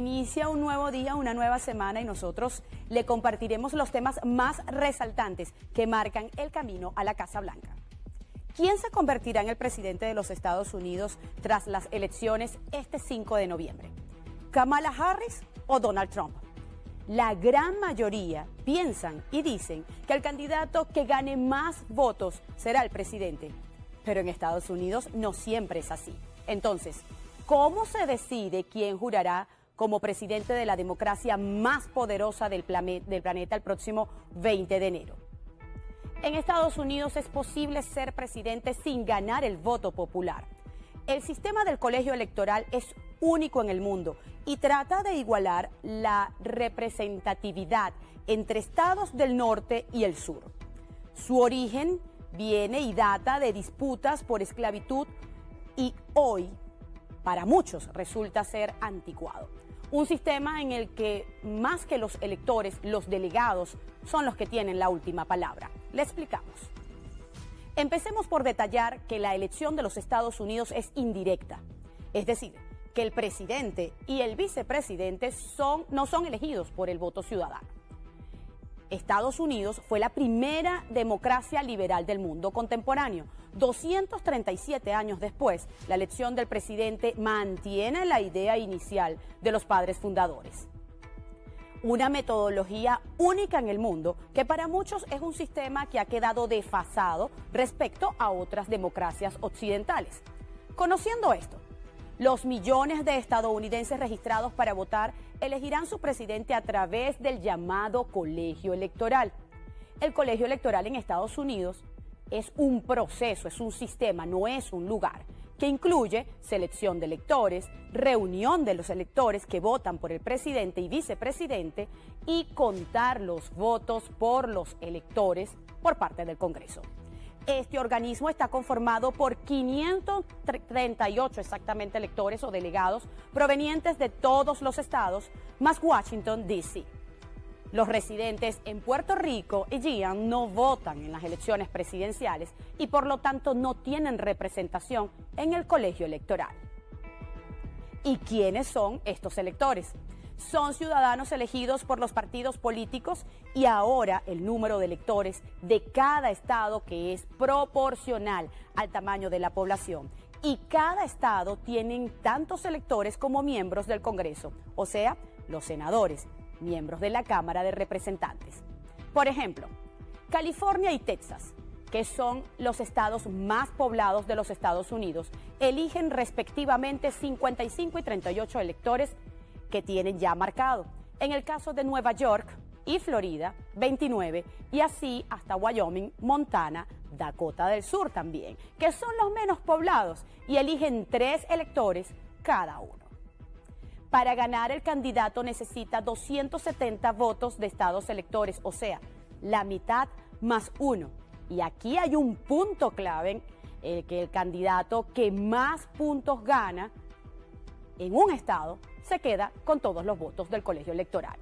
Inicia un nuevo día, una nueva semana y nosotros le compartiremos los temas más resaltantes que marcan el camino a la Casa Blanca. ¿Quién se convertirá en el presidente de los Estados Unidos tras las elecciones este 5 de noviembre? ¿Kamala Harris o Donald Trump? La gran mayoría piensan y dicen que el candidato que gane más votos será el presidente. Pero en Estados Unidos no siempre es así. Entonces, ¿cómo se decide quién jurará como presidente de la democracia más poderosa del planeta el próximo 20 de enero? En Estados Unidos es posible ser presidente sin ganar el voto popular. El sistema del colegio electoral es único en el mundo y trata de igualar la representatividad entre estados del norte y el sur. Su origen viene y data de disputas por esclavitud y hoy, para muchos, resulta ser anticuado. Un sistema en el que, más que los electores, los delegados son los que tienen la última palabra. Le explicamos. Empecemos por detallar que la elección de los Estados Unidos es indirecta. Es decir, que el presidente y el vicepresidente no son elegidos por el voto ciudadano. Estados Unidos fue la primera democracia liberal del mundo contemporáneo. 237 años después, la elección del presidente mantiene la idea inicial de los padres fundadores. Una metodología única en el mundo que para muchos es un sistema que ha quedado desfasado respecto a otras democracias occidentales. Conociendo esto, los millones de estadounidenses registrados para votar elegirán su presidente a través del llamado colegio electoral. El colegio electoral en Estados Unidos es un proceso, es un sistema, no es un lugar, que incluye selección de electores, reunión de los electores que votan por el presidente y vicepresidente y contar los votos por los electores por parte del Congreso. Este organismo está conformado por 538 exactamente electores o delegados provenientes de todos los estados, más Washington, D.C. Los residentes en Puerto Rico y Guiana no votan en las elecciones presidenciales y por lo tanto no tienen representación en el colegio electoral. ¿Y quiénes son estos electores? Son ciudadanos elegidos por los partidos políticos y ahora el número de electores de cada estado que es proporcional al tamaño de la población. Y cada estado tiene tantos electores como miembros del Congreso, o sea, los senadores, miembros de la Cámara de Representantes. Por ejemplo, California y Texas, que son los estados más poblados de los Estados Unidos, eligen respectivamente 55 y 38 electores que tienen ya marcado. En el caso de Nueva York y Florida, 29, y así hasta Wyoming, Montana, Dakota del Sur también, que son los menos poblados y eligen 3 electores cada uno. Para ganar, el candidato necesita 270 votos de estados electores, o sea, la mitad más 1. Y aquí hay un punto clave, que el candidato que más puntos gana en un estado se queda con todos los votos del colegio electoral.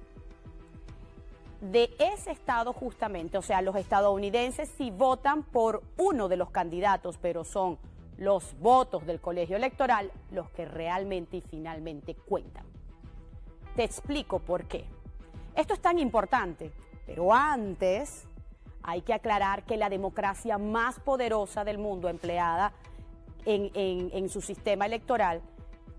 De ese estado justamente, o sea, los estadounidenses sí votan por uno de los candidatos, pero son los votos del colegio electoral los que realmente y finalmente cuentan. Te explico por qué. Esto es tan importante, pero antes hay que aclarar que la democracia más poderosa del mundo empleada en su sistema electoral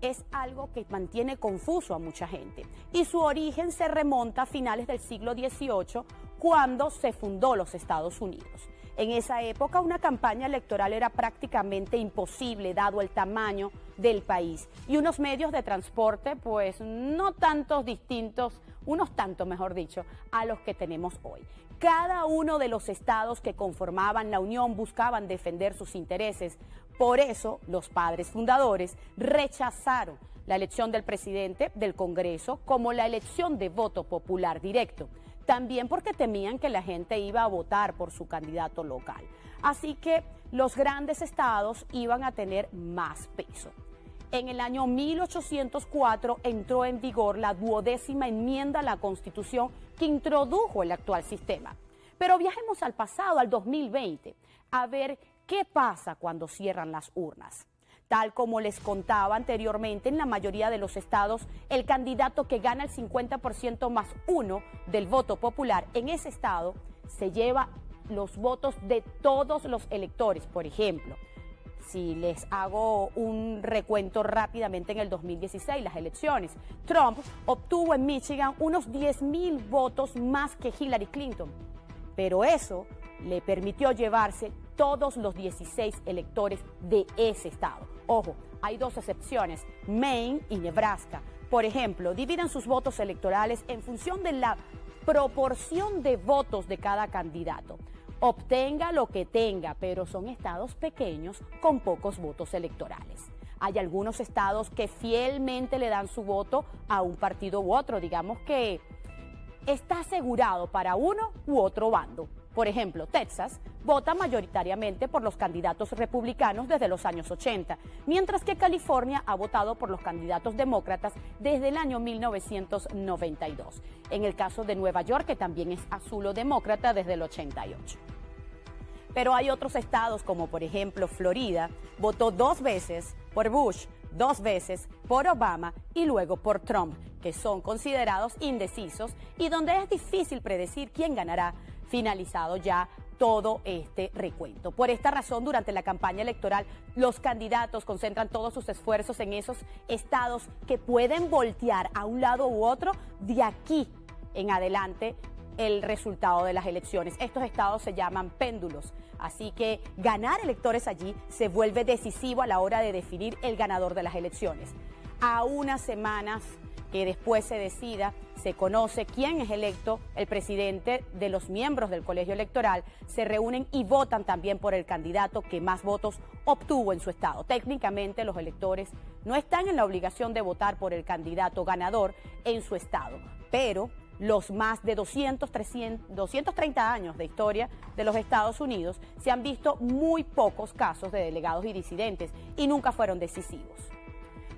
es algo que mantiene confuso a mucha gente. Y su origen se remonta a finales del siglo XVIII, cuando se fundó los Estados Unidos. En esa época, una campaña electoral era prácticamente imposible, dado el tamaño del país. Y unos medios de transporte, pues, no tantos distintos, unos tantos, mejor dicho, a los que tenemos hoy. Cada uno de los estados que conformaban la Unión buscaban defender sus intereses. Por eso, los padres fundadores rechazaron la elección del presidente del Congreso como la elección de voto popular directo. También porque temían que la gente iba a votar por su candidato local. Así que los grandes estados iban a tener más peso. En el año 1804 entró en vigor la 12ª enmienda a la Constitución que introdujo el actual sistema. Pero viajemos al pasado, al 2020, a ver qué pasa cuando cierran las urnas. Tal como les contaba anteriormente, en la mayoría de los estados, el candidato que gana el 50% más uno del voto popular en ese estado se lleva los votos de todos los electores. Por ejemplo, si les hago un recuento rápidamente, en el 2016, las elecciones, Trump obtuvo en Michigan unos 10,000 votos más que Hillary Clinton, pero eso le permitió llevarse todos los 16 electores de ese estado. Ojo, hay dos excepciones, Maine y Nebraska. Por ejemplo, dividen sus votos electorales en función de la proporción de votos de cada candidato. Obtenga lo que tenga, pero son estados pequeños con pocos votos electorales. Hay algunos estados que fielmente le dan su voto a un partido u otro, digamos que está asegurado para uno u otro bando. Por ejemplo, Texas vota mayoritariamente por los candidatos republicanos desde los años 80, mientras que California ha votado por los candidatos demócratas desde el año 1992. En el caso de Nueva York, que también es azul o demócrata desde el 88. Pero hay otros estados, como por ejemplo Florida, votó 2 veces por Bush, 2 veces por Obama y luego por Trump, que son considerados indecisos y donde es difícil predecir quién ganará finalizado ya todo este recuento. Por esta razón, durante la campaña electoral, los candidatos concentran todos sus esfuerzos en esos estados que pueden voltear a un lado u otro de aquí en adelante el resultado de las elecciones. Estos estados se llaman péndulos, así que ganar electores allí se vuelve decisivo a la hora de definir el ganador de las elecciones. A unas semanas que después se decida, se conoce quién es electo, el presidente de los miembros del colegio electoral se reúnen y votan también por el candidato que más votos obtuvo en su estado. Técnicamente, los electores no están en la obligación de votar por el candidato ganador en su estado, pero los más de 230 años de historia de los Estados Unidos se han visto muy pocos casos de delegados y disidentes y nunca fueron decisivos.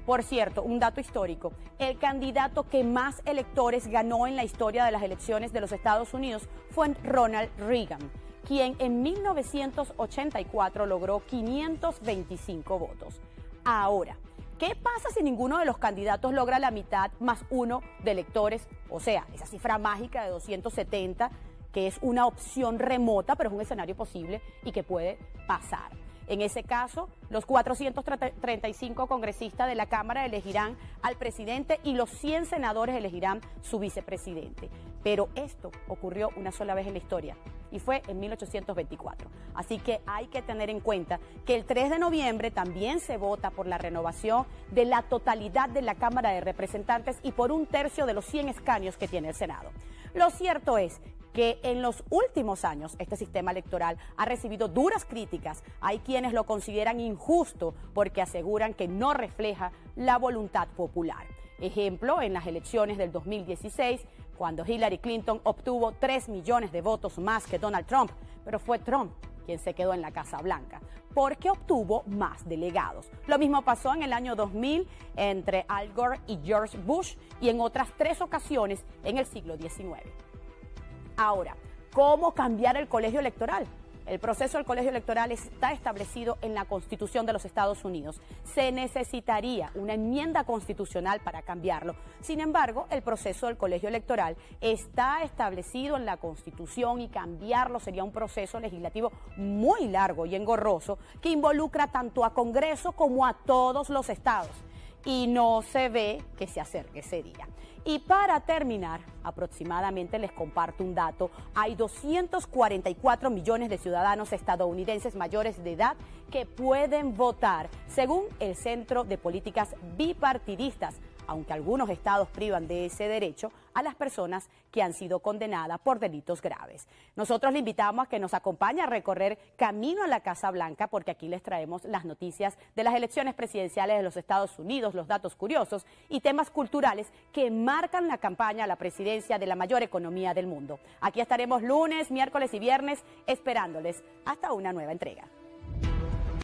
Por cierto, un dato histórico, el candidato que más electores ganó en la historia de las elecciones de los Estados Unidos fue Ronald Reagan, quien en 1984 logró 525 votos. Ahora, ¿qué pasa si ninguno de los candidatos logra la mitad más uno de electores? O sea, esa cifra mágica de 270, que es una opción remota, pero es un escenario posible y que puede pasar. En ese caso, los 435 congresistas de la Cámara elegirán al presidente y los 100 senadores elegirán su vicepresidente. Pero esto ocurrió una sola vez en la historia y fue en 1824. Así que hay que tener en cuenta que el 3 de noviembre también se vota por la renovación de la totalidad de la Cámara de Representantes y por 1/3 de los 100 escaños que tiene el Senado. Lo cierto es que en los últimos años este sistema electoral ha recibido duras críticas. Hay quienes lo consideran injusto porque aseguran que no refleja la voluntad popular. Ejemplo, en las elecciones del 2016, cuando Hillary Clinton obtuvo 3 millones de votos más que Donald Trump, pero fue Trump quien se quedó en la Casa Blanca, porque obtuvo más delegados. Lo mismo pasó en el año 2000 entre Al Gore y George Bush y en otras 3 ocasiones en el siglo XIX. Ahora, ¿cómo cambiar el colegio electoral? El proceso del colegio electoral está establecido en la Constitución de los Estados Unidos. Se necesitaría una enmienda constitucional para cambiarlo. Sin embargo, el proceso del colegio electoral está establecido en la Constitución y cambiarlo sería un proceso legislativo muy largo y engorroso que involucra tanto a Congreso como a todos los estados. Y no se ve que se acerque ese día. Y para terminar, aproximadamente les comparto un dato, hay 244 millones de ciudadanos estadounidenses mayores de edad que pueden votar, según el Centro de Políticas Bipartidistas, aunque algunos estados privan de ese derecho a las personas que han sido condenadas por delitos graves. Nosotros le invitamos a que nos acompañe a recorrer camino a la Casa Blanca, porque aquí les traemos las noticias de las elecciones presidenciales de los Estados Unidos, los datos curiosos y temas culturales que marcan la campaña a la presidencia de la mayor economía del mundo. Aquí estaremos lunes, miércoles y viernes esperándoles hasta una nueva entrega.